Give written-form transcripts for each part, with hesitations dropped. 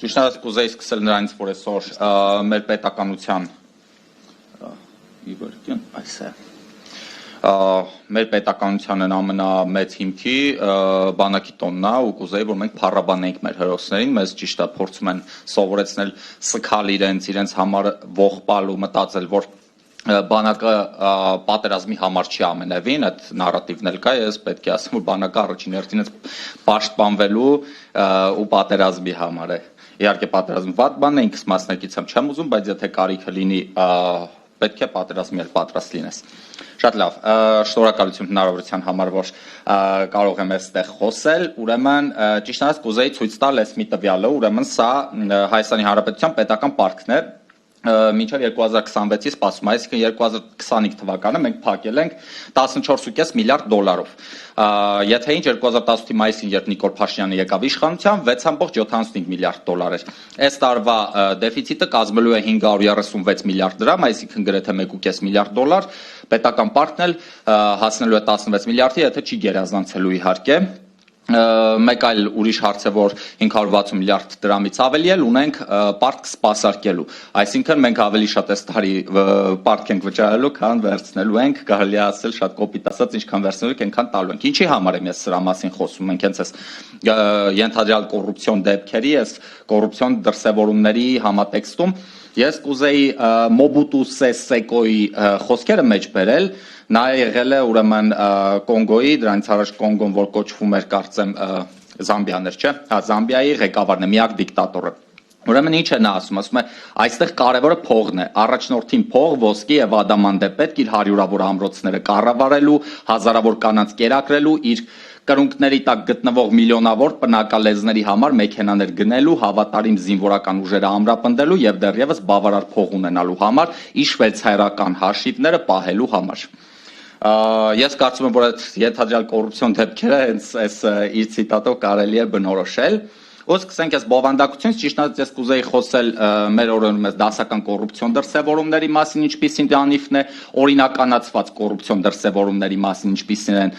Ճիշտ է, կուզեի սկսել նրանից, որ այսօր մեր պետականության մեր պետականությանն ամենամեծ հիմքի բանակի տոնն է ու կուզեի, որ մենք փառաբանենք մեր հերոսներին, մեզ ճիշտ է փորձում են սովորեցնել սգալ իրենց համար ողբալ ու մտածել, որ բանակը պատերազմի համար չի ամենևին, այդ նարատիվն էլ կա, ես պետք է ասեմ, որ բանակը առաջին հերթին պաշտպանվելու ու պատերազմի համար է։ Իհարկե պատերազմը վատ բան է, ինքս մասնակից եմ չեմ ուզում, բայց եթե կարիքը լինի, պետք է պատերազմի էլ պատրաստ լինես։ Շատ լավ, շնորհակալություն հնարավորության համար, որ կարող եմ այստեղ խոսել, ուրեմն ճիշտ ասած կուզեի ցույց տալ այս մի տվյալը, ուրեմն սա Հայաստանի Հանրապետության պետական պարտքն է մինչև 2026-ի սպասում, այսինքն 2025 թվականը մենք փակել ենք 14.5 միլիարդ դոլարով։ Եթե ինչ 2018-ի մայիսին, երբ Նիկոլ Փաշինյանը եկավ իշխանության, 6.75 միլիարդ դոլար էր։ Այս տարվա դեֆիցիտը կազմելու է 536 միլիարդ դրամ, այսինքն գրեթե 1.5 միլիարդ դոլար, պետական պարտքն էլ հասնելու է 16 միլիարդի, եթե չի գերազանցելու իհարկե։ Մեկ այլ ուրիշ հարց է, որ 560 միլիարդ դրամից ավելի էլ ունենք պարտք սպասարկելու, այսինքն մենք ավելի շատ այս տարի պարտք ենք վճարելու, քան վերցնելու ենք, կարելի է ասել շատ կոպիտ ասած, ինչքան վերցնելու ենք, այնքան տալու ենք։ Ինչի համար եմ ես սրա մասին խոսում, մենք հենց այս ենթադրյալ կոռուպցիոն դեպքերի, այս կոռուպցիոն դրսևորումների համատեքստում ես կուզեի Մոբուտու Սեսեկոյի խոսքերը մեջ բերել, նա եղել է ուրեմն Կոնգոյի, դրանից առաջ Կոնգոն, որ կոչվում էր կարծեմ Զամբիան էր, չէ՞, հա, Զամբիայի ղեկավարն է, միակ դիկտատորը։ Ուրեմն ինչ է նա ասում է, այստեղ կարևորը փողն է, առաջնորդին փող, ոսկի եւ ադամանդ է պետք իր հարյուրավոր ամրոցները կառավարելու, հազարավոր կանանց կերակրելու, իր կրունկների տակ գտնվող միլիոնավոր բնակալեզների համար մեքենաներ գնելու, հավատարիմ զինվորական ուժերը ամրապնդելու եւ դեռևս բավարար փող ունենալու համար, ի շվեյցարական հաշիվները պահելու համար։ Ես կարծում եմ, որ այդ ենթադրյալ կոռուպցիոն դեպքերը հենց այս իր ցիտատով կարելի է բնորոշել։ Ու սկսենք այս բովանդակությունից, ճիշտ ասած ես կուզեի խոսել մեր օրերում այս դասական կոռուպցիոն դրսևորումների մասին, ինչպիսին անիվն է, օրինականացված կոռուպցիոն դրսևորումների մասին, ինչպիսին են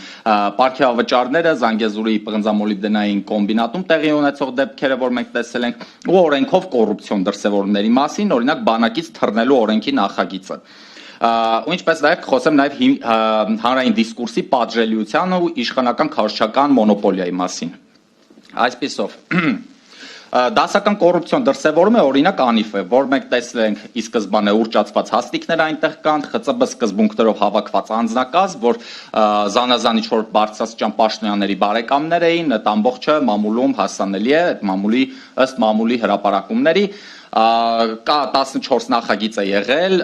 պարգևավճարները, Զանգեզուրի պղնձամոլիբդենային կոմբինատում տեղի ունեցող դեպքերը, որ մենք տեսել ենք, ու օրենքով կոռուպցիոն դրսևորումների մասին, օրինակ բանակից թռնելու օրենքի նախագիծը։ Ու ինչպես նաև խոսեմ նաև հանրային դիսկուրսի պատժելիության ու իշխանական քարոզչական մոնոպոլիայի մասին։ Այսպիսով դասական կոռուպցիոն դրսևորումը օրինակ անիվ է, որ մենք տեսել ենք ի սկզբանե ուռճացված հաստիկներ այնտեղ կան, ԽԾԲ սկզբունքներով հավաքված անձնակազմ, որ զանազան ինչ-որ բարձրաստիճան պաշտոնյաների բարեկամներ էին, այդ ամբողջը մամուլում հասանելի է, ըստ մամուլի հրապարակումների, կա 14 նախագիծ է եղել,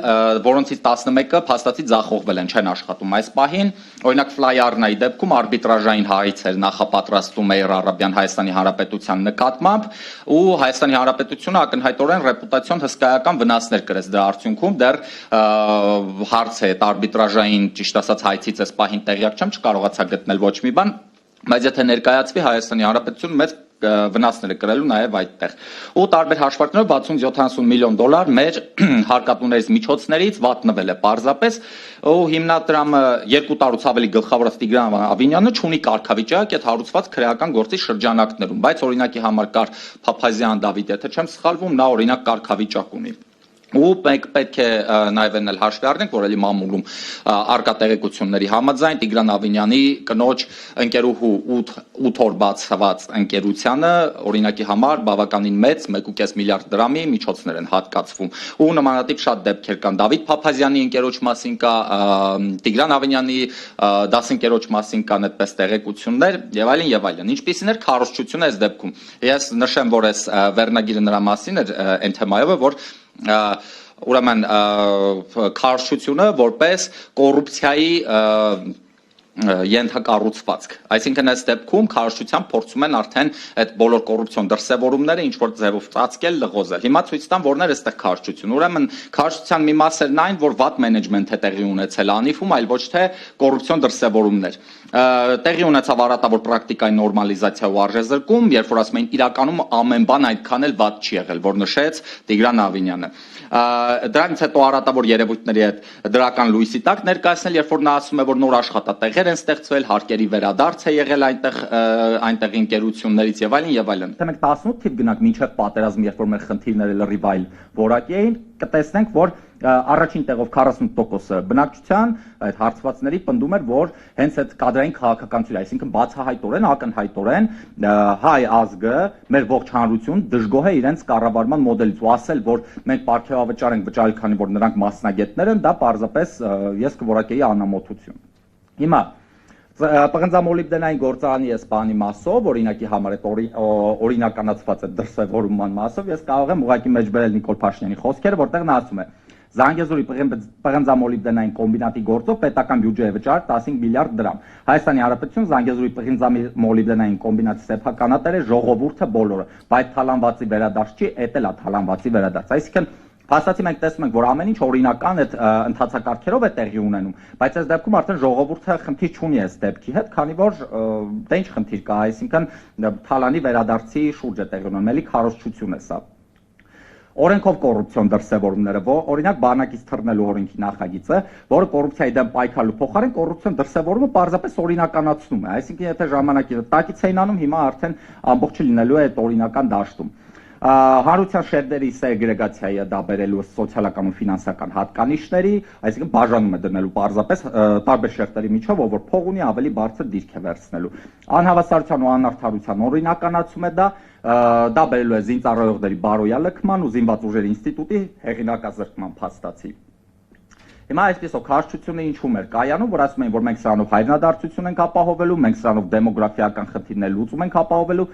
որոնցից 11-ը փաստացի ձախողվել են, չեն աշխատում այս պահին, օրինակ Ֆլայարնայի դեպքում արբիտրաժային հարից էր նախապատրաստում Էյր Արաբիան Հայաստանի Հանրապետության նկատմամբ ու Հայաստանի Հանրապետությունը ակնհայտորեն ռեպուտացիոն հսկայական վնասներ կրեց դրա արդյունքում, դեռ հարց է այդ արբիտրաժային ճիշտ ասած հայցից այս պահին տեղյակ չեմ, չկարողացա գտնել ոչ մի բան, բայց եթե ներկայացվի Հայաստանի Հանրապետությունը մեծ վնասները կրելու նաև այդտեղ։ Ու տարբեր հաշվարկներով 60-70 միլիոն դոլար մեր հարկատուներից միջոցներից վատնվել է պարզապես, ու հիմնադրամը 2 տարուց ավելի գլխավորած Տիգրան Ավինյանը չունի կարգավիճակ այդ հարուցված քրեական գործի շրջանակներում, բայց օրինակի համար կար Փափազյան Դավիթ, եթե չեմ սխալվում, նա օրինակ կարգավիճակ ունի։ Ու պետք է նաև էլ հաշվի առնենք, որ էլի մամուլում արկա տեղեկությունների համաձայն Տիգրան Ավինյանի կնոջ ընկերուհու 8 օր բացված ընկերությանը օրինակի համար բավականին մեծ 1.5 միլիարդ դրամի միջոցներ են հատկացվում։ Ու նմանատիպ շատ դեպքեր կան, Դավիթ Փափազյանի ընկերոջ մասին կա, Տիգրան Ավինյանի դասընկերոջ մասին կան այդպես տեղեկություններ եւ այլն եւ այլն։ Ինչպիսին էր քարոզչությունը այս դեպքում։ Ես նշեմ, որ այս վերնագիրը նրա մասին էր այն թեմայով է, որ ուրեմն քարոզչությունը որպես կոռուպցիայի ենթակառուցվածք, այսինքն այս դեպքում քարոզչությամբ փորձում են արդեն այդ բոլոր կոռուպցիոն դրսևորումները ինչ որ ձևով ծածկել, լղոզել։ Հիմա ցույց տամ, որն էր այստեղ քարոզչություն։ Ուրեմն քարոզչության մի մասերն այն, որ վատ մենեջմենթ է տեղի ունեցել անիվում, այլ ոչ թե կոռուպցիոն դրսևորումներ։ Տեղի ունեցավ առատավոր պրակտիկայի նորմալիզացիա ու արժեզրկում, երբ որ ասում են իրականում ամեն բան այդքան էլ վատ չի եղել, որ նշեց Տիգրան Ավինյանը։ Դրանից հետո առատավոր երևույթների հետ դրական լույսի տակ ներկայացնել, երբ որ նա ասում է, որ նոր աշխատատեղեր կապեր են ստեղծվել, հարկերի վերադարձ է եղել այնտեղի ընկերություններից եւ այլն եւ այլն։ Մենք 18 թիվ գնանք մինչեւ պատերազմ, երբ որ մեր խնդիրները լրիվ այլ որակի էին, կտեսնենք, որ առաջին տեղով 40% բնակչության այդ հարցվածների պնդում էր, որ հենց այդ կադրային քաղաքականությունը, այսինքն բացահայտորեն, ակնհայտորեն հայ ազգը, մեր ողջ հանրություն դժգոհ է իրենց կառավարման մոդելից ու ասել, որ մենք պարգևավճար ենք վճարել, քանի որ նրանք մասնագետներ են, դա պարզապես ես կորակեի անամոթություն։ Հիմա պղնձամոլիբդենային գործարանի այս բանի մասով, օրինակի համար այդ օրինականացված է դրսևորման մասով, ես կարող եմ ուղղակի մեջ բերել Նիկոլ Փաշինյանի խոսքերը, որտեղ նա ասում է. Զանգեզուրի պղնձամոլիբդենային կոմբինատի գործով պետական բյուջե է վճարել 15 միլիարդ դրամ։ Հայաստանի Հանրապետություն Զանգեզուրի պղնձամոլիբդենային կոմբինատի սեփականատեր է ժողովուրդը բոլորը, բայց թալանվածի վերադարձ չի, էդ էլ է թալանվածի վերադարձ։ Այսինքն Փաստացի մենք տեսնում ենք, որ ամեն ինչ օրինական այդ ընթացակարգերով է տեղի ունենում, բայց այս դեպքում արդեն ժողովուրդը խնդիր չունի այս դեպքի հետ, քանի որ դե ինչ խնդիր կա, այսինքն թալանի վերադարձի շուրջ է տեղի ունենում, էլի քարոզչություն է սա։ Օրենքով կոռուպցիոն դրսևորումները, օրինակ բանակից թռնելու օրենքի նախագիծը, որը կոռուպցիայի դեմ պայքարելու փոխարեն կոռուպցիոն դրսևորումը պարզապես օրինականացնում է, այսինքն եթե ժամանակի տակից էին անում, հիմա արդեն ամբողջը լինելու է այդ օրինական դաշտում։ Հանրության շերտերի սեգրեգացիայի դա բերելու սոցիալական ու ֆինանսական հատկանիշների, այսինքն բաժանում է դնելու պարզապես տարբեր շերտերի միջով, ով որ փող ունի, ավելի բարձր դիրք է վերցնելու։ Անհավասարության ու անարդարության օրինականացում է դա բերելու է զինծառայողների բարոյալքման ու զինված ուժերի ինստիտուտի հեղինակազրկման փաստացի։ Հիմա այսպեսով քարոզչությունը ինչու մեր կայանում, որ ասում են, որ մենք սրանով հայրենադարձություն ենք ապահովելու, մենք սրանով դեմոգրաֆիական խնդիրներ լուծում ենք ապահովելու,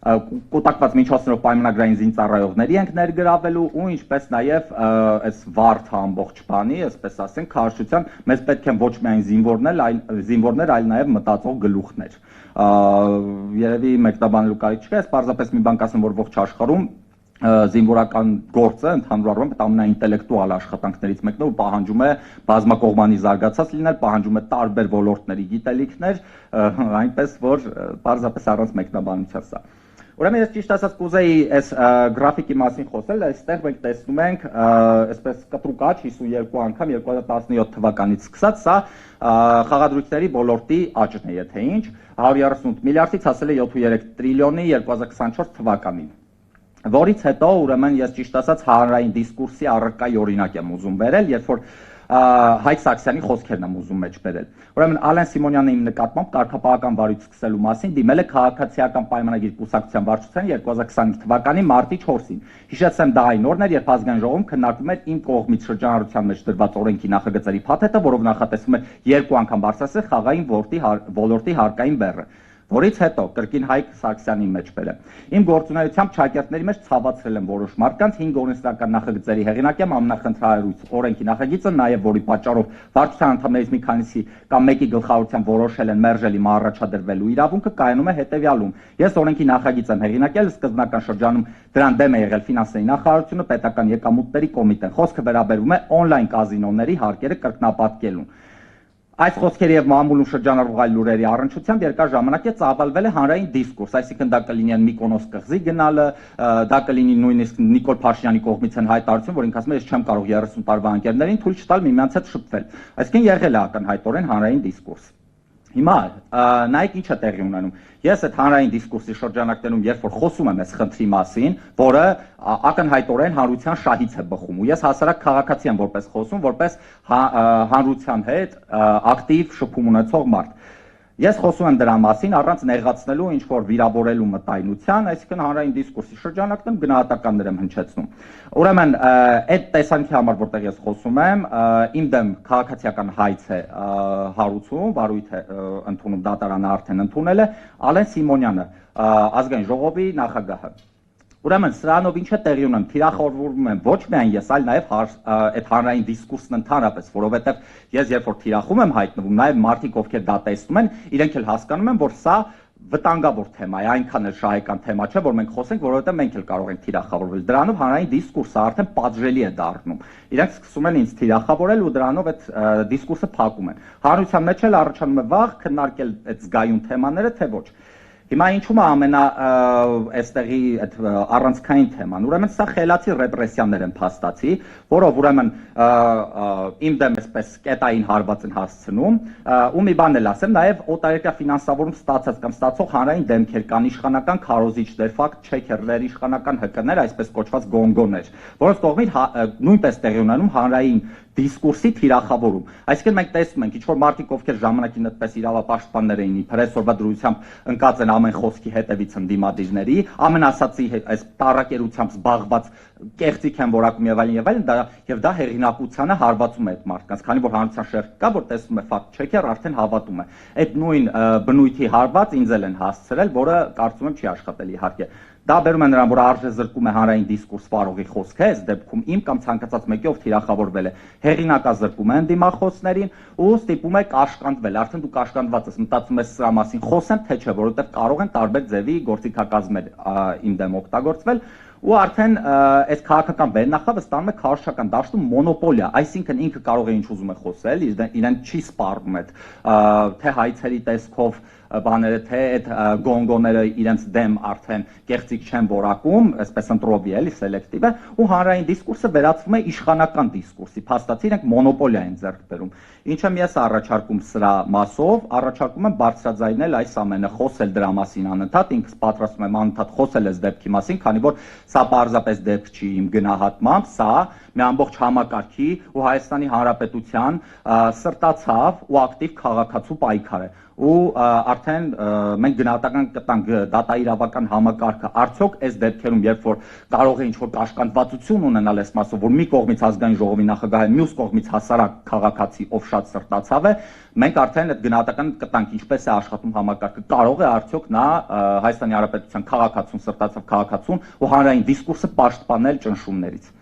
կուտակված միջոցներով պայմանագրային զինծառայողների ենք ներգրավելու ու ինչպես նաև այս վարդը ամբողջ բանի, այսպես ասենք, քարոզչության մեզ պետք են ոչ միայն զինվորներ, այլ նաև մտածող գլուխներ։ Երևի մեկնաբանելու կարիք չկա, ես պարզապես մի բան կասեմ, որ ողջ աշխարհում զինվորական գործը ընդհանուր առմամբ ամենաինտելեկտուալ աշխատանքներից մեկն է ու պահանջում է բազմակողմանի զարգացած լինել, պահանջում է տարբեր ոլորտների գիտելիքներ, այնպես որ պարզապես առանց մեկնաբանության սա։ Ուրեմն ես ճիշտ ասած կուզեի այս գրաֆիկի մասին խոսել, այստեղ մենք տեսնում ենք այսպես կտրուկ աճ 52 անգամ 2017 թվականից սկսած, սա խաղադրույքների ոլորտի աճն է, եթե ինչ, 138 միլիարդից հասել է 73 տրիլիոնի 2024 թվականին։ Որից հետո ուրեմն ես ճիշտ ասած հանրային դիսկուրսի առարկայի օրինակ եմ ուզում բերել, երբ որ Հայկ Սաքսյանի խոսքերն եմ ուզում մեջ բերել։ Ուրեմն Ալեն Սիմոնյանը իմ նկատմամբ կարգապահական վարույց սկսելու մասին դիմել է քաղաքացիական պայմանագիր կուսակցության վարչության 2025 թվականի մարտի 4-ին։ Հիշեցեմ, դա այն օրն էր, երբ ազգային ժողովում քննարկվում էր իմ կողմից շրջանառության մեջ դրված օրենքի նախագծերի փաթեթը, որով նախատեսվում է 2 անգամ բարձրացնել խաղային ոլորտի հարկային բեռը, որից հետո կրկին Հայկ Սարգսյանի մեջ բերեմ։ Իմ գործունեությամբ ճակերտների մեջ ցավացրել եմ որոշ մարդկանց 5 օրենսդրական նախագծերի հեղինակ եմ ամենախնդրահարույց օրենքի նախագիծը, նաև որի պատճառով վարչության անդամներից մի քանիսի կամ մեկի գլխավորությամբ որոշել են մերժել իմ առաջադրվելու իրավունքը, կայանում է հետևյալում։ Ես օրենքի նախագիծ եմ հեղինակել, սկզբնական շրջանում դրան դեմ է եղել ֆինանսների նախարարությունը, պետական եկամուտների կոմիտեն։ Խոսքը վերաբերում է օնլայն կազինոների հարկերը կրկնապատկելուն։ Այս խոսքերի եւ մամուլում շրջանառվող այլ լուրերի առնչությամբ երկար ժամանակ է ծավալվել է հանրային դիսկուրս, այսինքն դա կլինի Միկոնոս կղզի գնալը, դա կլինի նույնիսկ Նիկոլ Փաշինյանի կողմից են հայտարարություն, որ ինքը ասում է ես չեմ կարող 30 տարվա ընկերներին թույլ չտալ միմյանց հետ շփվել։ Այսինքն եղել է ակնհայտորեն հանրային դիսկուրս։ Հիմա նայեք ինչ է տեղի ունենում։ Ես այդ հանրային դիսկուրսի շրջանակներում, երբ որ խոսում եմ այս խնդրի մասին, որը ակնհայտորեն հանրության շահից է բխում, ու ես հասարակ քաղաքացի եմ որպես խոսում, որպես հանրության հետ ակտիվ շփում ունեցող մարդ։ Ես խոսում եմ դրա մասին առանց նեղացնելու ինչ որ վիրավորելու մտայնության, այսինքն հանրային դիսկուրսի շրջանակներում գնահատականներ եմ հնչեցնում։ Ուրեմն այդ տեսանյութի համար, որտեղ ես խոսում եմ, իմ դեմ քաղաքացիական հայց է հարուցում, վարույթ է ընդունում, դատարանը արդեն ընդունել է Ալեն Սիմոնյանը, ազգային ժողովի նախագահը։ Ուրեմն սրանով ինչ է տեղի ունենում, թիրախավորվում եմ ոչ միայն ես, այլ նաև այդ հանրային դիսկուրսն ընդհանրապես, որովհետև ես երբ որ թիրախում եմ հայտնվում, նաև մարդիկ ովքեր դա տեսնում են, իրենք էլ հասկանում են, որ սա վտանգավոր թեմա է, այնքան էլ շահեկան թեմա չէ, որ մենք խոսենք, որովհետև մենք էլ կարող ենք թիրախավորվել։ Դրանով հանրային դիսկուրսը արդեն պատժելի է դառնում։ Իրենք սկսում են ինձ թիրախավորել ու դրանով այդ դիսկուրսը փակում են։ Հանրության մեջ էլ առաջանում է վախ քննարկել այդ զգայուն թեմաները, թե ոչ։ Հիմա ինչու՞մ է ամենա այստեղի այդ առանցքային թեման։ Ուրեմն սա խելացի ռեպրեսիաներ են փաստացի, որով ուրեմն իմ դեմ այսպես կետային հարված են հասցնում, ու մի բան էլ ասեմ, նաև օտարերկրյա ֆինանսավորում ստացած կամ ստացող հանրային դեմքեր կան, իշխանական քարոզիչներ, ֆակտ չեքերներ, իշխանական ՀԿ-ներ, այսպես կոչված գոնգոներ, որոնց կողմից նույնպես տեղի ունենում հանրային դիսկուրսի թիրախավորում։ Այսինքն մենք տեսնում ենք, ինչ որ մարդիկ, ովքեր ժամանակին այդպես իրավապաշտպաններ էին, իբր այսօրվա դրությամբ ընկած են ամեն խոսքի հետևից ընդդիմադիրների, ամեն ասացի այս տարակերությամբ զբաղված կեղծիք են որակում եւ այլն, եւ դա հեղինակությանը հարվածում է այդ մարդկանց, քանի որ հանրության շերտ կա, որ տեսնում է ֆակտ չեքեր, արդեն հավատում է։ Այդ նույն բնույթի հարված ինձ էլ են հասցրել, որը կարծում եմ չի աշխատել իհարկե։ Դա բերում է նրան, որ արժե զրկում է հանրային դիսկուրս վարողի խոսքը, այս դեպքում իմ կամ ցանկացած մեկի ով թիրախավորվել է, հեղինակազրկում է ընդդիմախոսներին ու ստիպում է կաշկանդվել։ Արդեն դու կաշկանդված ես, մտածում ես սրա մասին խոսեմ, թե չէ, որովհետև կարող են տարբեր ձևի գործիքակազմեր իմ դեմ օգտագործվել ու արդեն այս քաղաքական վերնախավը ստանում է քարոզչական դաշտում մոնոպոլիա, այսինքն ինքը կարող է ինչ ուզում է խոսել, իրեն չի սպառնում այդ թե հայցերի տեսքով բաները, թե այդ գոնգոները իրենց դեմ արդեն կեղծիք չեն որակում, այսպես ընտրովի էլի սելեկտիվ է, ու հանրային դիսկուրսը վերածվում է իշխանական դիսկուրսի, փաստացի իրենք մոնոպոլիա են ձեռք բերում։ Ինչ եմ ես առաջարկում սրա մասով, առաջարկում եմ բարձրաձայնել այս ամենը, խոսել դրա մասին անընդհատ, ինքս պատրաստում եմ անընդհատ խոսել այս դեպքի մասին, քանի որ սա պարզապես դեպք չի իմ գնահատմամբ, սա մի ամբողջ համակարգի ու Հայաստանի Հանրապետության սրտացավ ու ակտիվ քաղաքացու պայքար է։ Ու արդեն մենք գնահատական կտանք դատաիրավական համակարգը արդյոք այս դեպքերում, երբ որ կարող է ինչ-որ կաշկանդվածություն ունենալ այս մասով, որ մի կողմից ազգային ժողովի նախագահը, մյուս կողմից հասարակ քաղաքացի, ով շատ սրտացավ է, մենք արդեն այդ գնահատական կտանք ինչպես է աշխատում համակարգը, կարող է արդյոք նա Հայաստանի Հանրապետության քաղաքացուն, սրտացավ քաղաքացուն ու հանրային դիսկուրսը պաշտպանել ճնշումներից։